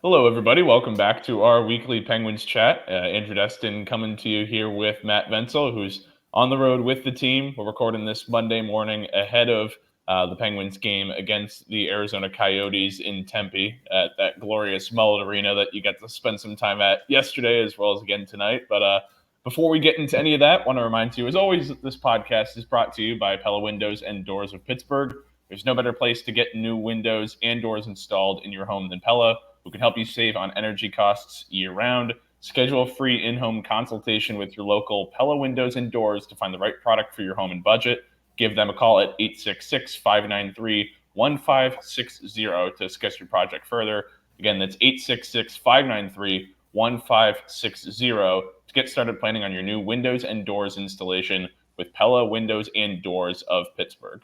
Hello, everybody. Welcome back to our weekly Penguins chat. Andrew Destin coming to you here with Matt Vensel, who's on the road with the team. We're recording this Monday morning ahead of the Penguins game against the Arizona Coyotes in Tempe at that glorious Mullet Arena that you got to spend some time at yesterday as well as again tonight. But before we get into any of that, I want to remind you, as always, that this podcast is brought to you by Pella Windows and Doors of Pittsburgh. There's no better place to get new windows and doors installed in your home than Pella, who can help you save on energy costs year-round. Schedule a free in-home consultation with your local Pella Windows and Doors to find the right product for your home and budget. Give them a call at 866-593-1560 to discuss your project further. Again, that's 866-593-1560 to get started planning on your new windows and doors installation with Pella Windows and Doors of Pittsburgh.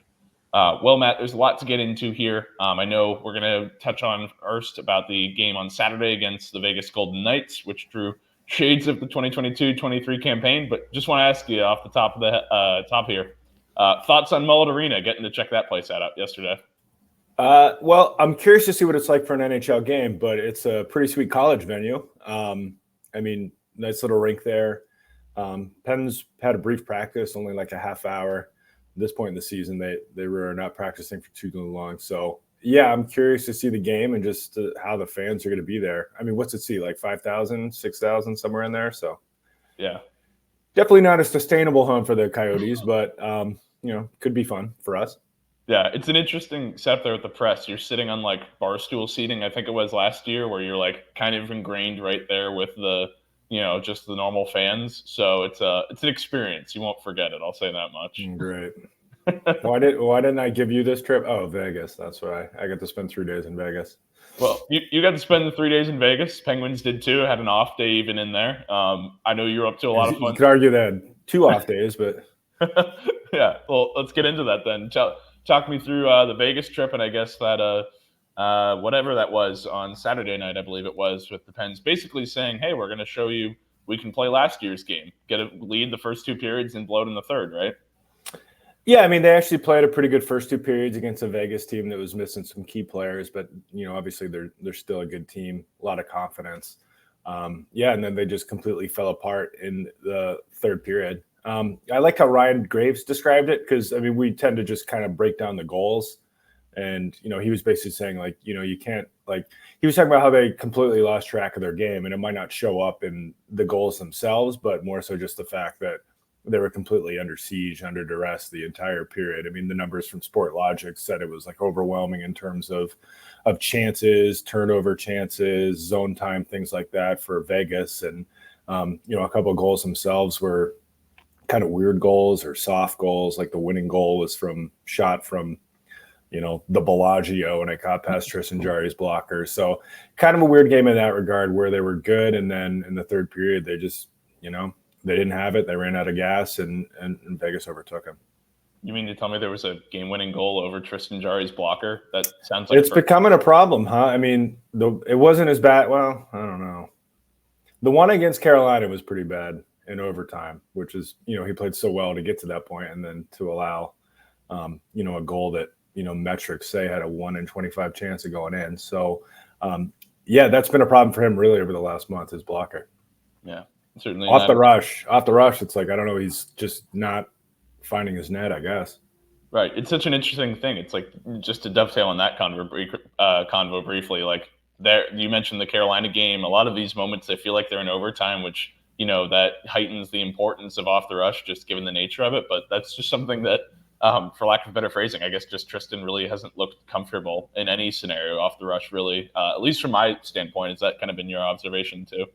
Well, Matt, there's a lot to get into here. I know we're going to touch on first about the game on Saturday against the Vegas Golden Knights, which drew shades of the 2022-23 campaign. But just want to ask you off the top of the top here, thoughts on Mullet Arena, getting to check that place out yesterday? Well, I'm curious to see what it's like for an NHL game, but it's a pretty sweet college venue. Nice little rink there. Pens had a brief practice, only like a half hour. At this point in the season, they were not practicing for too long. So, yeah, I'm curious to see the game and just how the fans are going to be there. I mean, what's it see? Like 5,000, 6,000, somewhere in there. So, yeah, definitely not a sustainable home for the Coyotes, but, could be fun for us. Yeah, it's an interesting setup there with the press. You're sitting on like bar stool seating, I think it was last year, where you're like kind of ingrained right there with the, just the normal fans. So it's an experience. You won't forget it. I'll say that much. Great. Why didn't I give you this trip? Oh, Vegas. That's why I got to spend 3 days in Vegas. Well, you got to spend the 3 days in Vegas. Penguins did too. Had an off day even in there. I know you're up to a lot of fun. You could argue that 2 off days, but yeah. Well, let's get into that then. Talk me through the Vegas trip, and I guess that whatever that was on Saturday night, I believe it was, with the Pens basically saying, hey, we're going to show you we can play last year's game, get a lead the first 2 periods and blow it in the third, right? Yeah, I mean, they actually played a pretty good first 2 periods against a Vegas team that was missing some key players, but, obviously they're still a good team, a lot of confidence. And then they just completely fell apart in the third period. I like how Ryan Graves described it because, I mean, we tend to just kind of break down the goals. And, he was basically saying, like, you can't, like, he was talking about how they completely lost track of their game, and it might not show up in the goals themselves, but more so just the fact that they were completely under siege, under duress the entire period. I mean, the numbers from Sport Logic said it was like overwhelming in terms of chances, turnover chances, zone time, things like that for Vegas. And, a couple of goals themselves were kind of weird goals or soft goals. Like the winning goal was shot from the Bellagio, and it caught past Tristan Jarry's blocker. So kind of a weird game in that regard where they were good. And then in the third period, they just, they didn't have it. They ran out of gas, and Vegas overtook them. You mean to tell me there was a game-winning goal over Tristan Jarry's blocker? That sounds like it's becoming a problem, huh? I mean, it wasn't as bad. Well, I don't know. The one against Carolina was pretty bad in overtime, which is, he played so well to get to that point, and then to allow, a goal that, metrics say had a 1 in 25 chance of going in. So, that's been a problem for him really over the last month, his blocker. Yeah. Certainly off the rush, it's like, I don't know, he's just not finding his net, I guess. Right. It's such an interesting thing. It's like, just to dovetail on that convo briefly, like there, you mentioned the Carolina game. A lot of these moments, I feel like they're in overtime, which, that heightens the importance of off the rush, just given the nature of it. But that's just something that, for lack of better phrasing, I guess just Tristan really hasn't looked comfortable in any scenario off the rush, really, at least from my standpoint. Has that kind of been your observation too?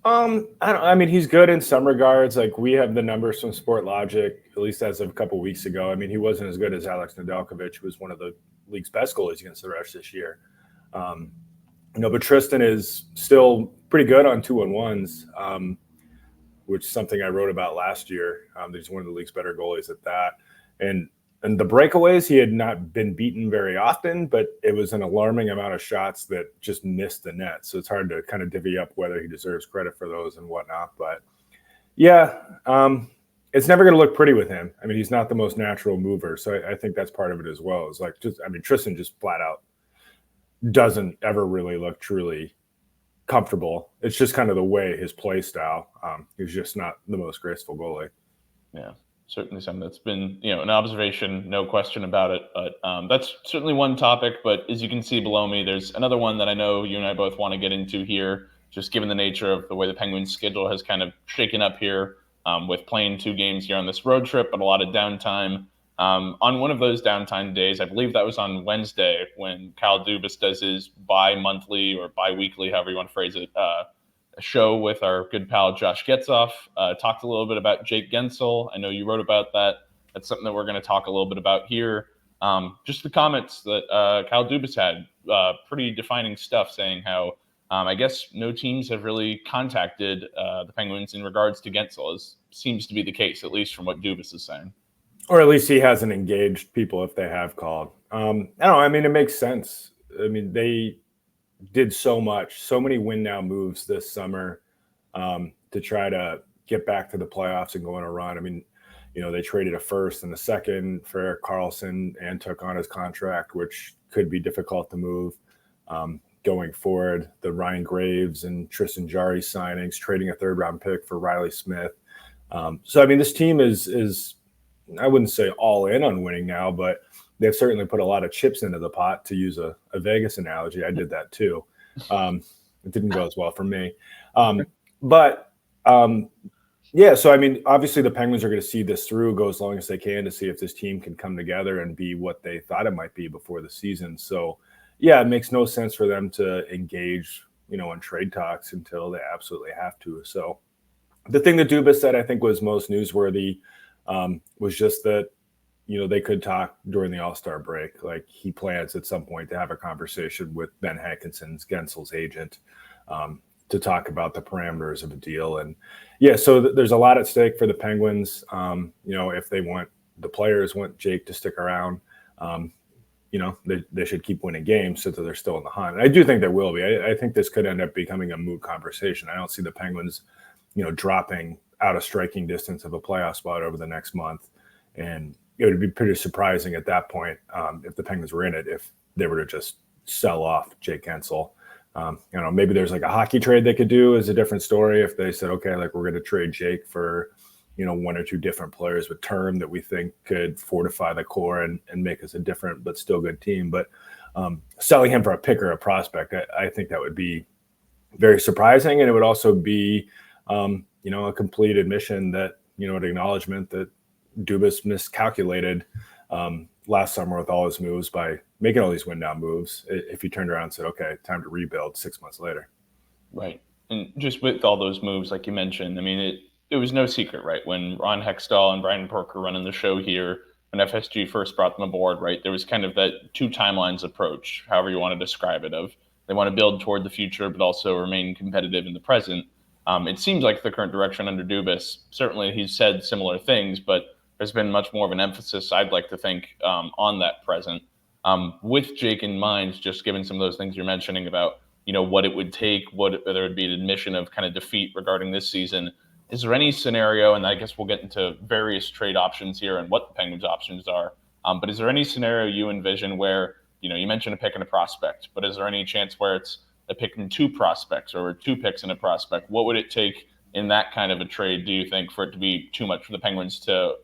I mean, he's good in some regards. Like, we have the numbers from Sport Logic, at least as of a couple of weeks ago. I mean, he wasn't as good as Alex Nedeljkovic, who was one of the league's best goalies against the rush this year. But Tristan is still pretty good on 2-on-1s, which is something I wrote about last year. He's one of the league's better goalies at that. And the breakaways, he had not been beaten very often, but it was an alarming amount of shots that just missed the net. So it's hard to kind of divvy up whether he deserves credit for those and whatnot. But yeah, it's never going to look pretty with him. I mean, he's not the most natural mover. So I think that's part of it as well. It's like, Tristan just flat out doesn't ever really look truly comfortable. It's just kind of the way his play style. He's just not the most graceful goalie. Yeah, certainly something that's been, an observation, no question about it. But that's certainly one topic. But as you can see below me, there's another one that I know you and I both want to get into here, just given the nature of the way the Penguins' schedule has kind of shaken up here, with playing 2 games here on this road trip, but a lot of downtime. On one of those downtime days, I believe that was on Wednesday, when Kyle Dubas does his bi-monthly or bi-weekly, however you want to phrase it, a show with our good pal Josh Getzoff. Talked a little bit about Jake Guentzel. I know you wrote about that. That's something that we're going to talk a little bit about here. Just the comments that Kyle Dubas had, pretty defining stuff, saying how I guess no teams have really contacted the Penguins in regards to Guentzel, as seems to be the case, at least from what Dubas is saying. Or at least he hasn't engaged people if they have called. I don't know. I mean, it makes sense. I mean, they did so many win now moves this summer to try to get back to the playoffs and go on a run. I mean, they traded a first and a second for Erik Karlsson and took on his contract, which could be difficult to move going forward. The Ryan Graves and Tristan Jarry signings, trading a 3rd round pick for Riley Smith. So, I mean, this team is I wouldn't say all in on winning now, but they've certainly put a lot of chips into the pot, to use a Vegas analogy. I did that too. It didn't go as well for me. Yeah, so I mean, obviously the Penguins are going to see this through, go as long as they can, to see if this team can come together and be what they thought it might be before the season. So, yeah, it makes no sense for them to engage, in trade talks until they absolutely have to. So the thing that Dubas said, I think, was most newsworthy, was just that, they could talk during the All-Star break. Like, he plans at some point to have a conversation with Ben Hankinson's, Guentzel's agent, to talk about the parameters of a deal. And yeah, so there's a lot at stake for the Penguins. If the players want Jake to stick around, they should keep winning games so that they're still in the hunt. And I do think they will be. I think this could end up becoming a moot conversation. I don't see the Penguins, dropping out of striking distance of a playoff spot over the next month. And it would be pretty surprising at that point, if the Penguins were in it, if they were to just sell off Jake Guentzel. Maybe there's like a hockey trade they could do, is a different story. If they said, okay, like, we're going to trade Jake for, 1 or 2 different players with term that we think could fortify the core and make us a different but still good team. But selling him for a pick or a prospect, I think that would be very surprising. And it would also be, a complete admission that, an acknowledgement that Dubas miscalculated last summer with all his moves by making all these win now moves. If he turned around and said, okay, time to rebuild 6 months later. Right. And just with all those moves, like you mentioned, I mean, it was no secret, right? When Ron Hextall and Brian Burke were running the show here, when FSG first brought them aboard, right, there was kind of that 2 timelines approach, however you want to describe it, of they want to build toward the future, but also remain competitive in the present. It seems like the current direction under Dubas, certainly he's said similar things, but there's been much more of an emphasis, I'd like to think, on that present. With Jake in mind, just given some of those things you're mentioning about, what it would take, whether it would be an admission of kind of defeat regarding this season. Is there any scenario, and I guess we'll get into various trade options here and what the Penguins' options are, but is there any scenario you envision where, you mentioned a pick and a prospect, but is there any chance where it's a pick and 2 prospects or 2 picks and a prospect? What would it take in that kind of a trade, do you think, for it to be too much for the Penguins to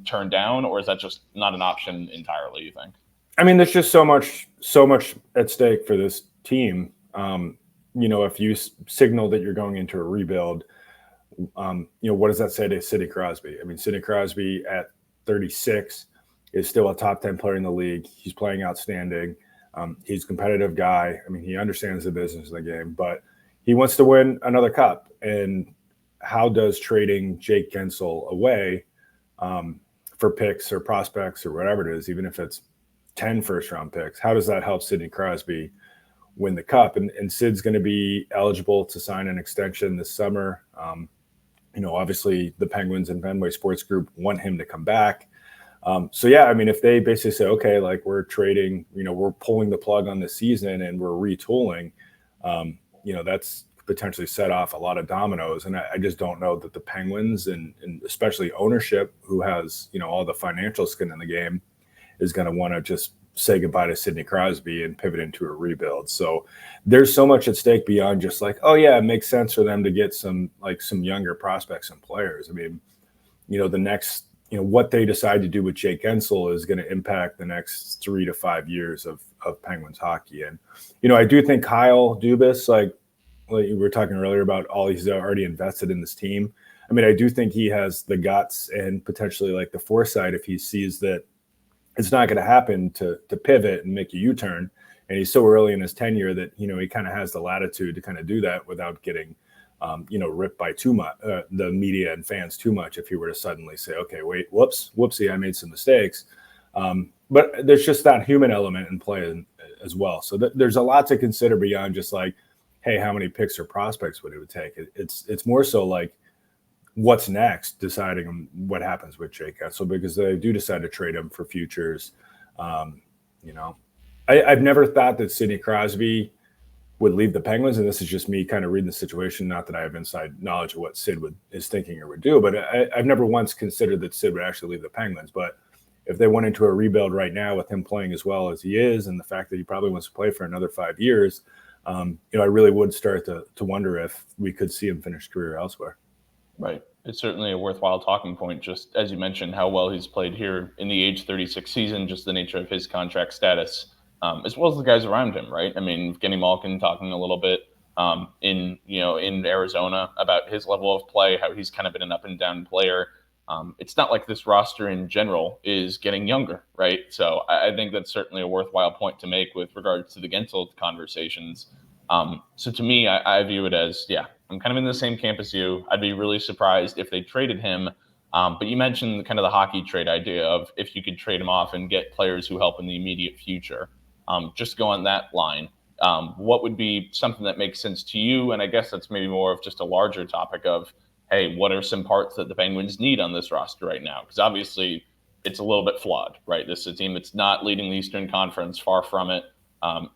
turn down, or is that just not an option entirely, you think? I mean, there's just so much at stake for this team. If you signal that you're going into a rebuild, what does that say to Sidney Crosby? I mean, Sidney Crosby at 36 is still a top 10 player in the league. He's playing outstanding. He's a competitive guy. I mean, he understands the business of the game, but he wants to win another cup. And how does trading Jake Guentzel away for picks or prospects or whatever it is, even if it's 10 first-round picks, how does that help Sidney Crosby win the cup? And Sid's going to be eligible to sign an extension this summer. Obviously the Penguins and Fenway Sports Group want him to come back. So, yeah, I mean, if they basically say, okay, like, we're trading, we're pulling the plug on the season and we're retooling, that's potentially set off a lot of dominoes. And I just don't know that the Penguins and especially ownership, who has, all the financial skin in the game, is going to want to just say goodbye to Sidney Crosby and pivot into a rebuild. So there's so much at stake beyond just like, oh yeah, it makes sense for them to get some younger prospects and players. I mean, the next, what they decide to do with Jake Guentzel is going to impact the next 3 to 5 years of Penguins hockey. And, I do think Kyle Dubas, like we were talking earlier about all he's already invested in this team. I mean, I do think he has the guts and potentially like the foresight if he sees that it's not going to happen to pivot and make a U-turn. And he's so early in his tenure that, he kind of has the latitude to kind of do that without getting, ripped by too much, the media and fans too much if he were to suddenly say, okay, wait, whoopsie, I made some mistakes. But there's just that human element in play as well. So there's a lot to consider beyond just like, hey, how many picks or prospects would it take? It's more so like, what's next, deciding what happens with Jake Guentzel, because they do decide to trade him for futures. I've never thought that Sidney Crosby would leave the Penguins, and this is just me kind of reading the situation. Not that I have inside knowledge of what Sid is thinking or would do, but I've never once considered that Sid would actually leave the Penguins. But if they went into a rebuild right now with him playing as well as he is, and the fact that he probably wants to play for another 5 years, I really would start to wonder if we could see him finish his career elsewhere. Right. It's certainly a worthwhile talking point, just as you mentioned, how well he's played here in the age 36 season, just the nature of his contract status, as well as the guys around him, right? I mean, Kenny Malkin talking a little bit in Arizona about his level of play, how he's kind of been an up and down player. It's not like this roster in general is getting younger, right? So I think that's certainly a worthwhile point to make with regards to the Guentzel conversations. So to me, I view it as, I'm kind of in the same camp as you. I'd be really surprised if they traded him. But you mentioned kind of the hockey trade idea of if you could trade him off and get players who help in the immediate future. Just go on that line. What would be something that makes sense to you? And I guess that's maybe more of just a larger topic of, hey, what are some parts that the Penguins need on this roster right now? Because obviously it's a little bit flawed, right? This is a team that's not leading the Eastern Conference, far from it.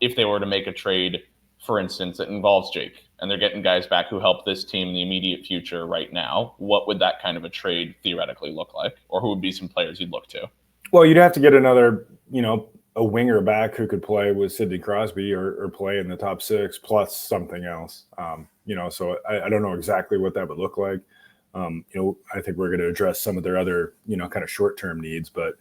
If they were to make a trade, for instance, that involves Jake, and they're getting guys back who help this team in the immediate future right now, what would that kind of a trade theoretically look like? Or who would be some players you'd look to? Well, you'd have to get another, a winger back who could play with Sidney Crosby or play in the top six plus something else. So I don't know exactly what that would look like. I think we're going to address some of their other, kind of short-term needs, but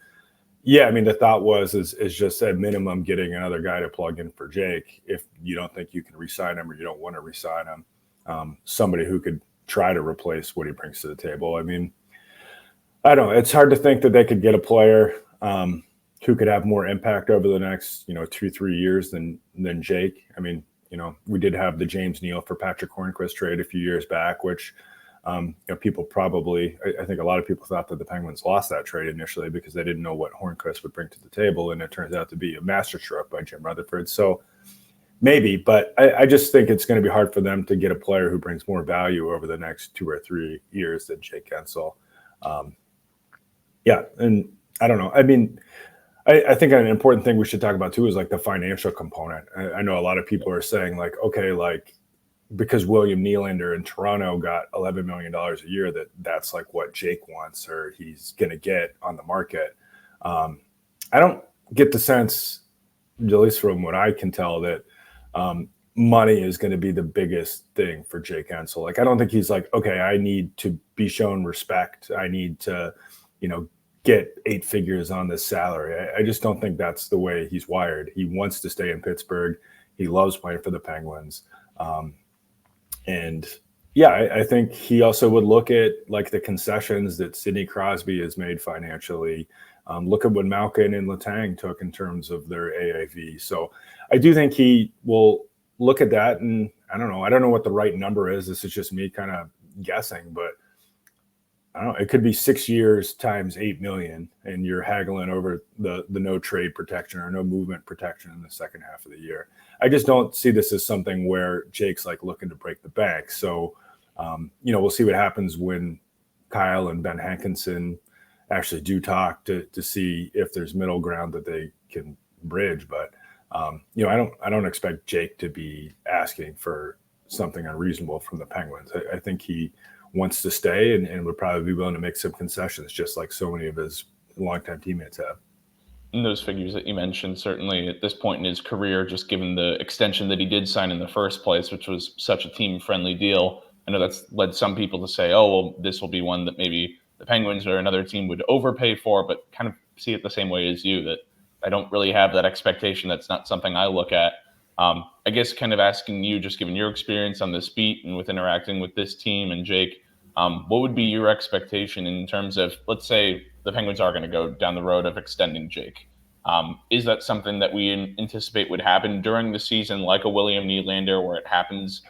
yeah, I mean, the thought is just at minimum getting another guy to plug in for Jake. If you don't think you can re-sign him or you don't want to re-sign him, somebody who could try to replace what he brings to the table. I mean, I don't know. It's hard to think that they could get a player who could have more impact over the next, 2-3 years than Jake. I mean, we did have the James Neal for Patrick Hornquist trade a few years back, which people probably, I think a lot of people thought that the Penguins lost that trade initially because they didn't know what Hornquist would bring to the table. And it turns out to be a masterstroke by Jim Rutherford. So maybe, but I just think it's going to be hard for them to get a player who brings more value over the next 2 or 3 years than Jake Guentzel. And I don't know. I mean, I think an important thing we should talk about too is like the financial component. I know a lot of people are saying like, okay, like, because William Nylander in Toronto got $11 million a year, that's like what Jake wants or he's going to get on the market. I don't get the sense, at least from what I can tell, that money is going to be the biggest thing for Jake Guentzel. Like, I don't think he's like, okay, I need to be shown respect. I need to, get 8 figures on this salary. I just don't think that's the way he's wired. He wants to stay in Pittsburgh. He loves playing for the Penguins. I think he also would look at like the concessions that Sidney Crosby has made financially. Look at what Malkin and Letang took in terms of their AAV. So I do think he will look at that. And I don't know what the right number is. This is just me kind of guessing, but I don't know. It could be 6 years times $8 million, and you're haggling over the no trade protection or no movement protection in the second half of the year. I just don't see this as something where Jake's like looking to break the bank. So, we'll see what happens when Kyle and Ben Hankinson actually do talk to see if there's middle ground that they can bridge. But, I don't expect Jake to be asking for something unreasonable from the Penguins. I think he wants to stay and would probably be willing to make some concessions, just like so many of his longtime teammates have. And those figures that you mentioned, certainly at this point in his career, just given the extension that he did sign in the first place, which was such a team-friendly deal, I know that's led some people to say, oh, well, this will be one that maybe the Penguins or another team would overpay for, but kind of see it the same way as you, that I don't really have that expectation. That's not something I look at. I guess kind of asking you, just given your experience on this beat and with interacting with this team and Jake, what would be your expectation in terms of, let's say the Penguins are going to go down the road of extending Jake? Is that something that we anticipate would happen during the season, like a William Nylander, where it happens?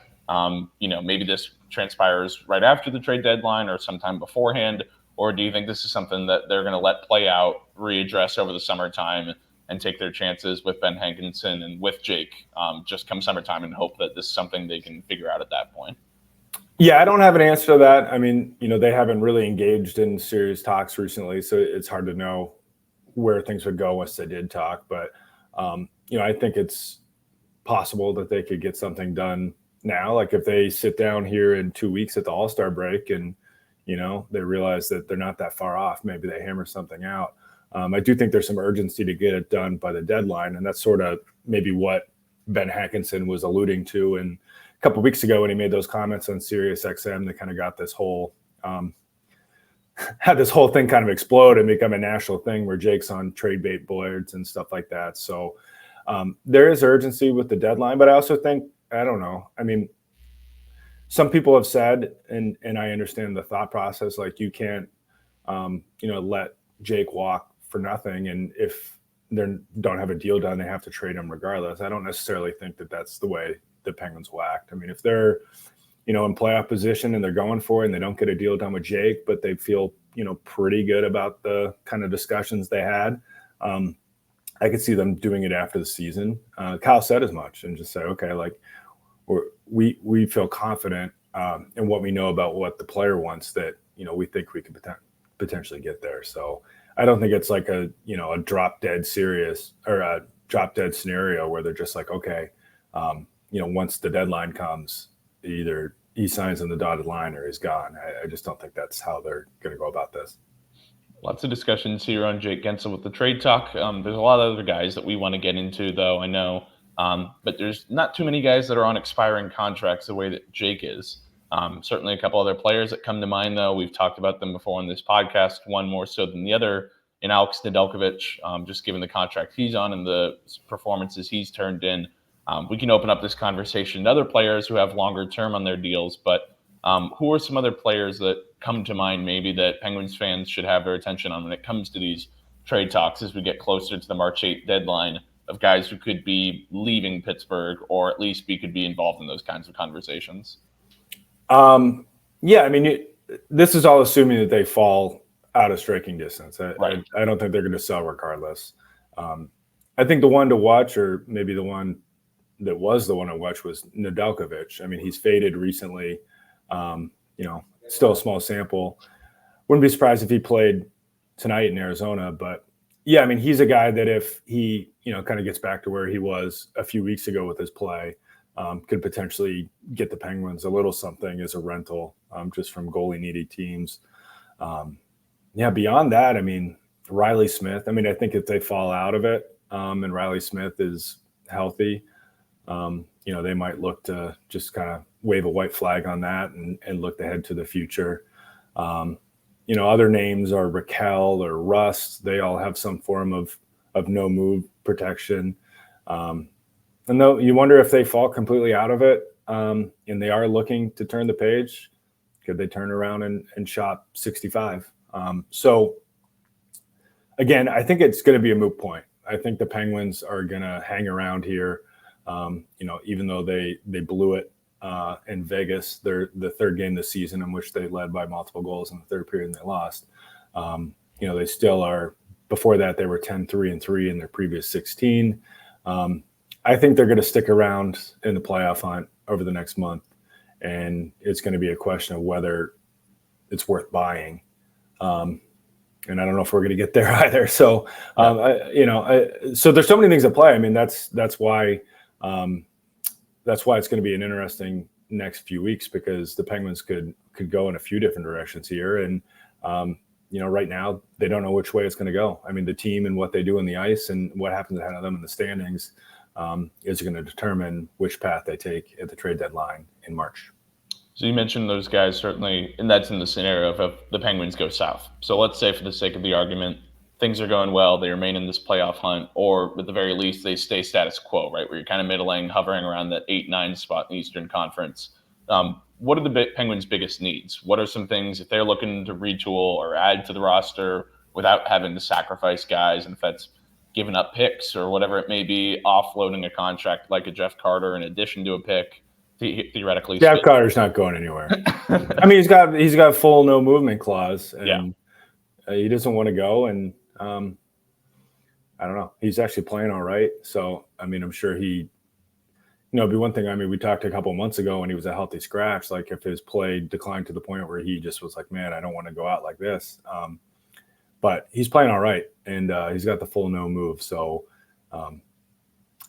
Maybe this transpires right after the trade deadline or sometime beforehand, or do you think this is something that they're going to let play out, readdress over the summertime, and take their chances with Ben Hankinson and with Jake just come summertime and hope that this is something they can figure out at that point? Yeah, I don't have an answer to that. I mean, they haven't really engaged in serious talks recently, so it's hard to know where things would go once they did talk. But, I think it's possible that they could get something done now. Like if they sit down here in 2 weeks at the All-Star break and, they realize that they're not that far off, maybe they hammer something out. I do think there's some urgency to get it done by the deadline. And that's sort of maybe what Ben Hankinson was alluding to. And a couple of weeks ago when he made those comments on Sirius XM, they kind of got this whole had this whole thing kind of explode and become a national thing where Jake's on trade bait boards and stuff like that. So there is urgency with the deadline, but I also think, I don't know. I mean, some people have said, and I understand the thought process, like you can't, let Jake walk for nothing. And if they don't have a deal done, they have to trade him regardless. I don't necessarily think that that's the way the Penguins will act. I mean, if they're, in playoff position and they're going for it and they don't get a deal done with Jake, but they feel, pretty good about the kind of discussions they had, I could see them doing it after the season. Kyle said as much and just say, okay, like we feel confident in what we know about what the player wants, that, we think we could potentially get there. So I don't think it's like a drop dead serious or a drop dead scenario where they're just like, okay, once the deadline comes, either he signs on the dotted line or he's gone. I just don't think that's how they're going to go about this. Lots of discussions here on Jake Guentzel with the trade talk. There's a lot of other guys that we want to get into, though, I know. But there's not too many guys that are on expiring contracts the way that Jake is. Certainly a couple other players that come to mind, though. We've talked about them before on this podcast, one more so than the other, in Alex Nedeljkovic, just given the contract he's on and the performances he's turned in. We can open up this conversation to other players who have longer term on their deals, but who are some other players that come to mind maybe that Penguins fans should have their attention on when it comes to these trade talks as we get closer to the March 8th deadline, of guys who could be leaving Pittsburgh or at least could be involved in those kinds of conversations? Yeah, I mean, this is all assuming that they fall out of striking distance. Right. I don't think they're going to sell regardless. I think the one to watch, or maybe the one that was the one to watch, was Nedeljkovic. I mean, he's faded recently. Still a small sample. Wouldn't be surprised if he played tonight in Arizona. But yeah, I mean, he's a guy that if he, kind of gets back to where he was a few weeks ago with his play, could potentially get the Penguins a little something as a rental, just from goalie needy teams. Beyond that, I mean, Riley Smith. I mean, I think if they fall out of it, and Riley Smith is healthy, they might look to just kind of wave a white flag on that and look ahead to the future. Other names are Raquel or Rust. They all have some form of no move protection. And though you wonder if they fall completely out of it, and they are looking to turn the page, could they turn around and shop 65? So again, I think it's going to be a moot point. I think the Penguins are going to hang around here. Even though they blew it in Vegas, they're the third game this season in which they led by multiple goals in the third period and they lost. They still are. Before that, they were 10-3-3 in their previous 16. I think they're going to stick around in the playoff hunt over the next month, and it's going to be a question of whether it's worth buying. And I don't know if we're going to get there either. So, so there's so many things at play. I mean, that's why it's going to be an interesting next few weeks, because the Penguins could go in a few different directions here. And, right now they don't know which way it's going to go. I mean, the team and what they do on the ice and what happens ahead of them in the standings is going to determine which path they take at the trade deadline in March. So you mentioned those guys certainly, and that's in the scenario of if the Penguins go south. So let's say, for the sake of the argument, things are going well, they remain in this playoff hunt, or at the very least, they stay status quo, right, where you're kind of middling, hovering around that 8-9 spot in the Eastern Conference. What are the Penguins' biggest needs? What are some things, if they're looking to retool or add to the roster without having to sacrifice guys, and if that's giving up picks or whatever it may be, offloading a contract like a Jeff Carter in addition to a pick, theoretically? Jeff Carter's not going anywhere. I mean, he's got full no movement clause, and he doesn't want to go. And I don't know. He's actually playing all right. So I mean, I'm sure he. It'd be one thing. I mean, we talked a couple of months ago when he was a healthy scratch. Like if his play declined to the point where he just was like, "Man, I don't want to go out like this." But he's playing all right, and he's got the full no move. So, I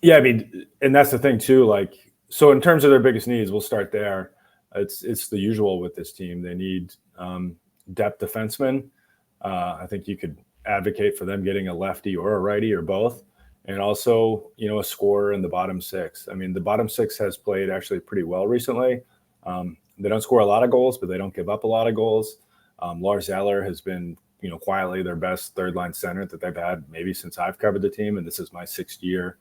mean, and that's the thing too. Like. So in terms of their biggest needs, we'll start there. It's the usual with this team. They need depth defensemen. I think you could advocate for them getting a lefty or a righty or both, and also a scorer in the bottom six. I mean, the bottom six has played actually pretty well recently. They don't score a lot of goals, but they don't give up a lot of goals. Lars Eller has been quietly their best third line center that they've had maybe since I've covered the team, and this is my 6th year.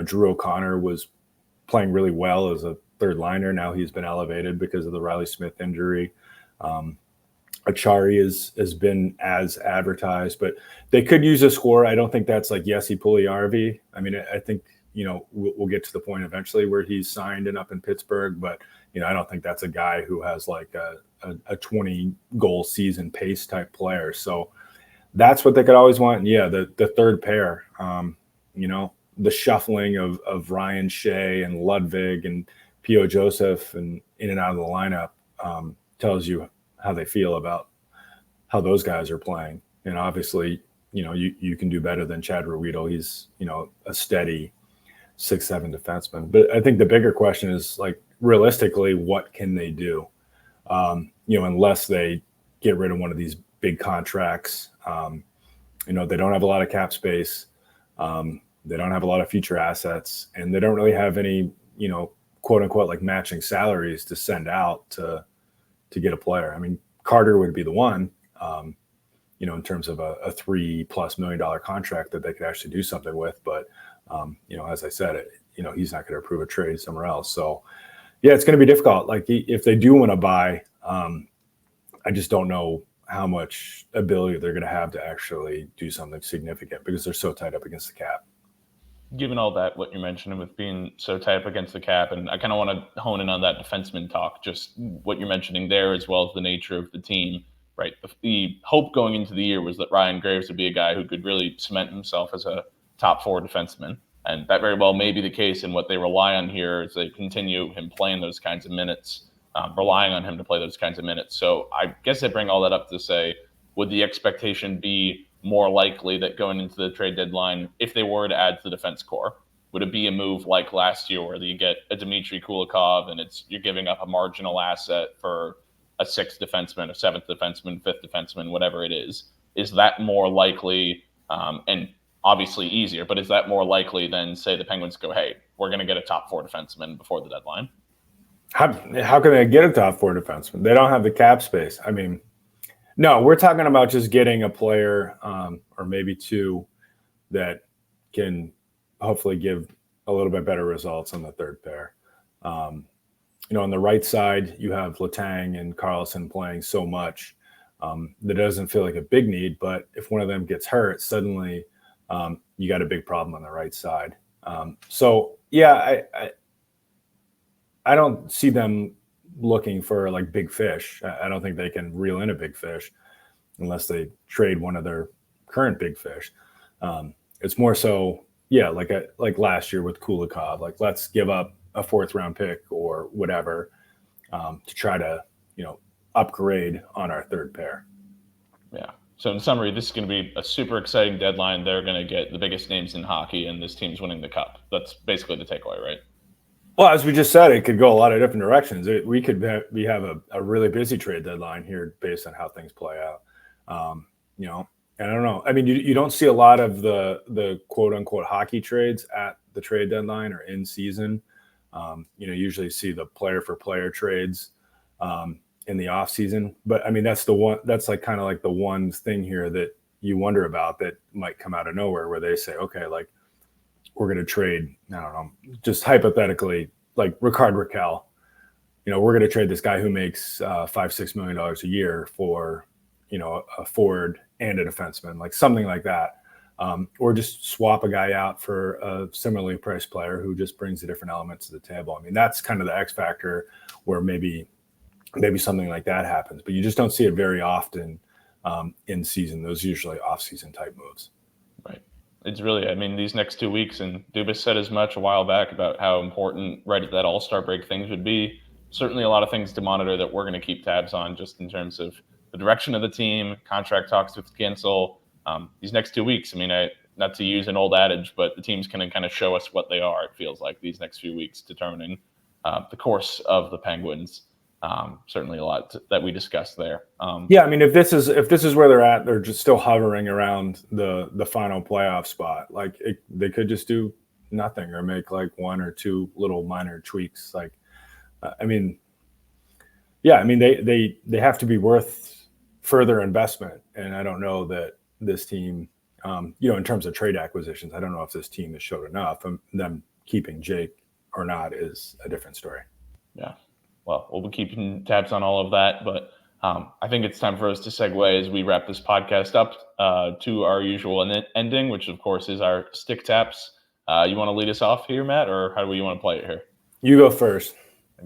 Drew O'Connor was playing really well as a third liner. Now he's been elevated because of the Riley Smith injury. Achari has been as advertised, but they could use a scorer. I don't think that's like Jesse Puljujärvi. I mean, I think, we'll get to the point eventually where he's signed and up in Pittsburgh, but, I don't think that's a guy who has like a 20 goal season pace type player. So that's what they could always want. And the third pair, the shuffling of Ryan Shea and Ludwig and P.O. Joseph and in and out of the lineup tells you how they feel about how those guys are playing. And obviously, you can do better than Chad Ruhwedel. He's, a steady 6'7" defenseman. But I think the bigger question is, like, realistically, what can they do? Unless they get rid of one of these big contracts. They don't have a lot of cap space. They don't have a lot of future assets, and they don't really have any, quote unquote, like matching salaries to send out to get a player. I mean, Carter would be the one, in terms of a $3+ million contract that they could actually do something with. But, as I said, he's not going to approve a trade somewhere else. So, it's going to be difficult. Like if they do want to buy, I just don't know how much ability they're going to have to actually do something significant because they're so tight up against the cap. Given all that, what you're mentioning with being so tight up against the cap, and I kind of want to hone in on that defenseman talk, just what you're mentioning there, as well as the nature of the team, right? The hope going into the year was that Ryan Graves would be a guy who could really cement himself as a top 4 defenseman. And that very well may be the case. And what they rely on here is they continue him playing those kinds of minutes, relying on him to play those kinds of minutes. So I guess I bring all that up to say, would the expectation be more likely that going into the trade deadline, if they were to add to the defense core, would it be a move like last year where you get a Dmitry Kulikov and you're giving up a marginal asset for a 6th defenseman, a 7th defenseman, 5th defenseman, whatever it is? Is that more likely, and obviously easier, but is that more likely than, say, the Penguins go, hey, we're going to get a top 4 defenseman before the deadline? How can they get a top 4 defenseman? They don't have the cap space. I mean, no, we're talking about just getting a player or maybe 2 that can hopefully give a little bit better results on the third pair. On the right side, you have Letang and Carlson playing so much that doesn't feel like a big need. But if one of them gets hurt, suddenly you got a big problem on the right side. I don't see them looking for like big fish. I don't think they can reel in a big fish unless they trade one of their current big fish. It's more so, like last year with Kulikov, like let's give up a 4th round pick or whatever to try to, upgrade on our third pair. Yeah. So in summary, this is going to be a super exciting deadline. They're going to get the biggest names in hockey, and this team's winning the cup. That's basically the takeaway, right? Well, as we just said, it could go a lot of different directions. We have a really busy trade deadline here based on how things play out. You know, and I don't know. I mean, you don't see a lot of the quote unquote hockey trades at the trade deadline or in season. You know, usually see the player for player trades in the off season. But I mean, that's like kind of like the one thing here that you wonder about that might come out of nowhere, where they say, okay, like we're going to trade, I don't know, just hypothetically, like Rickard Rakell. You know, we're going to trade this guy who makes $5-6 million a year for, you know, a forward and a defenseman, like something like that. Or just swap a guy out for a similarly priced player who just brings the different elements to the table. I mean, that's kind of the X factor where maybe something like that happens, but you just don't see it very often in season. Those are usually off-season type moves. Right. It's really, I mean, these next 2 weeks, and Dubas said as much a while back about how important right at that All-Star break things would be. Certainly a lot of things to monitor that we're going to keep tabs on, just in terms of the direction of the team, contract talks with Guentzel. These next 2 weeks, I mean, not to use an old adage, but the team's going to kind of show us what they are, it feels like, these next few weeks, determining the course of the Penguins. Certainly a lot that we discussed there. Yeah, I mean, if this is where they're at, they're just still hovering around the final playoff spot. Like they could just do nothing or make like one or two little minor tweaks. Like, I mean, yeah, I mean they have to be worth further investment, and I don't know that this team, you know, in terms of trade acquisitions, I don't know if this team has showed enough. Them keeping Jake or not is a different story. Yeah. Well, we'll be keeping tabs on all of that, but I think it's time for us to segue as we wrap this podcast up to our usual ending, which of course is our stick taps. You want to lead us off here, Matt, or how do you want to play it here? You go first.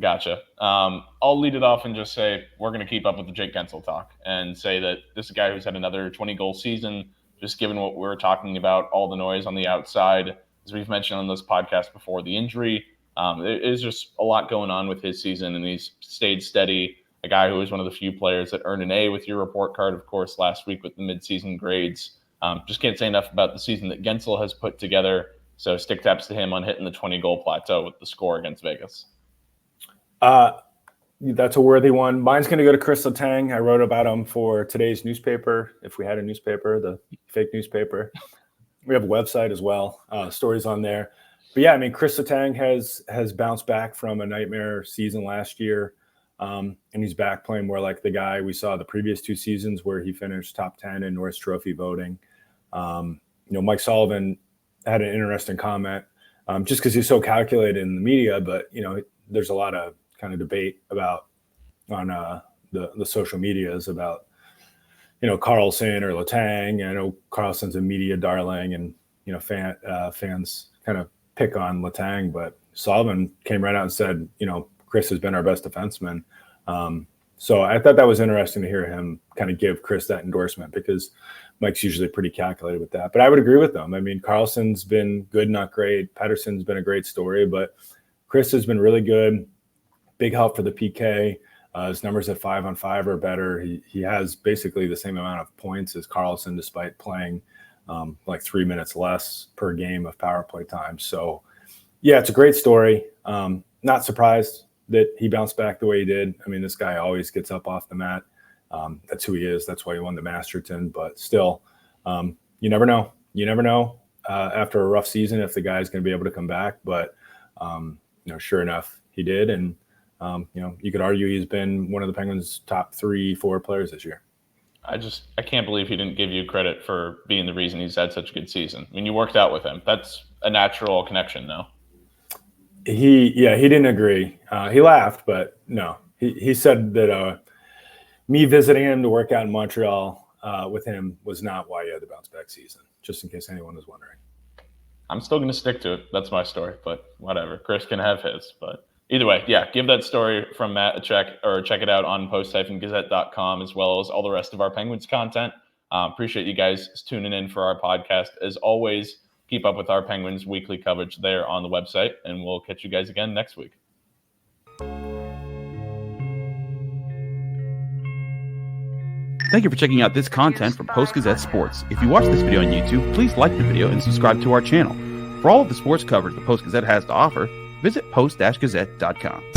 Gotcha. I'll lead it off and just say we're going to keep up with the Jake Guentzel talk and say that this is a guy who's had another 20-goal season, just given what we're talking about, all the noise on the outside, as we've mentioned on this podcast before, the injury. There is just a lot going on with his season, and he's stayed steady. A guy who was one of the few players that earned an A with your report card, of course, last week with the midseason grades. Just can't say enough about the season that Guentzel has put together. So stick taps to him on hitting the 20-goal plateau with the score against Vegas. That's a worthy one. Mine's going to go to Chris Letang. I wrote about him for today's newspaper. If we had a newspaper, the fake newspaper, we have a website as well. Stories on there. But yeah, I mean, Chris Letang has bounced back from a nightmare season last year. And he's back playing more like the guy we saw the previous 2 seasons where he finished top 10 in Norris Trophy voting. You know, Mike Sullivan had an interesting comment just because he's so calculated in the media, but, you know, there's a lot of kind of debate about on the social medias about, you know, Carlson or Letang. I know Carlson's a media darling, and, you know, fans kind of pick on Letang, but Sullivan came right out and said, you know, Chris has been our best defenseman. So I thought that was interesting to hear him kind of give Chris that endorsement, because Mike's usually pretty calculated with that. But I would agree with them. I mean, Carlson's been good, not great. Pettersson's been a great story, but Chris has been really good. Big help for the PK. His numbers at 5-on-5 are better. He has basically the same amount of points as Carlson, despite playing like 3 minutes less per game of power play time. So, yeah, it's a great story. Not surprised that he bounced back the way he did. I mean, this guy always gets up off the mat. That's who he is. That's why he won the Masterton. But still, you never know. You never know after a rough season if the guy's going to be able to come back. But, you know, sure enough, he did. And, you know, you could argue he's been one of the Penguins' top 3-4 players this year. I can't believe he didn't give you credit for being the reason he's had such a good season. I mean, you worked out with him. That's a natural connection, though. He didn't agree. He laughed, but no. He said that me visiting him to work out in Montreal with him was not why he had the bounce back season, just in case anyone was wondering. I'm still going to stick to it. That's my story, but whatever. Chris can have his, but either way, yeah, give that story from Matt a check, or check it out on post-gazette.com, as well as all the rest of our Penguins content. Appreciate you guys tuning in for our podcast. As always, keep up with our Penguins weekly coverage there on the website, and we'll catch you guys again next week. Thank you for checking out this content from Post-Gazette Sports. If you watch this video on YouTube, please like the video and subscribe to our channel. For all of the sports coverage the Post-Gazette has to offer, visit post-gazette.com.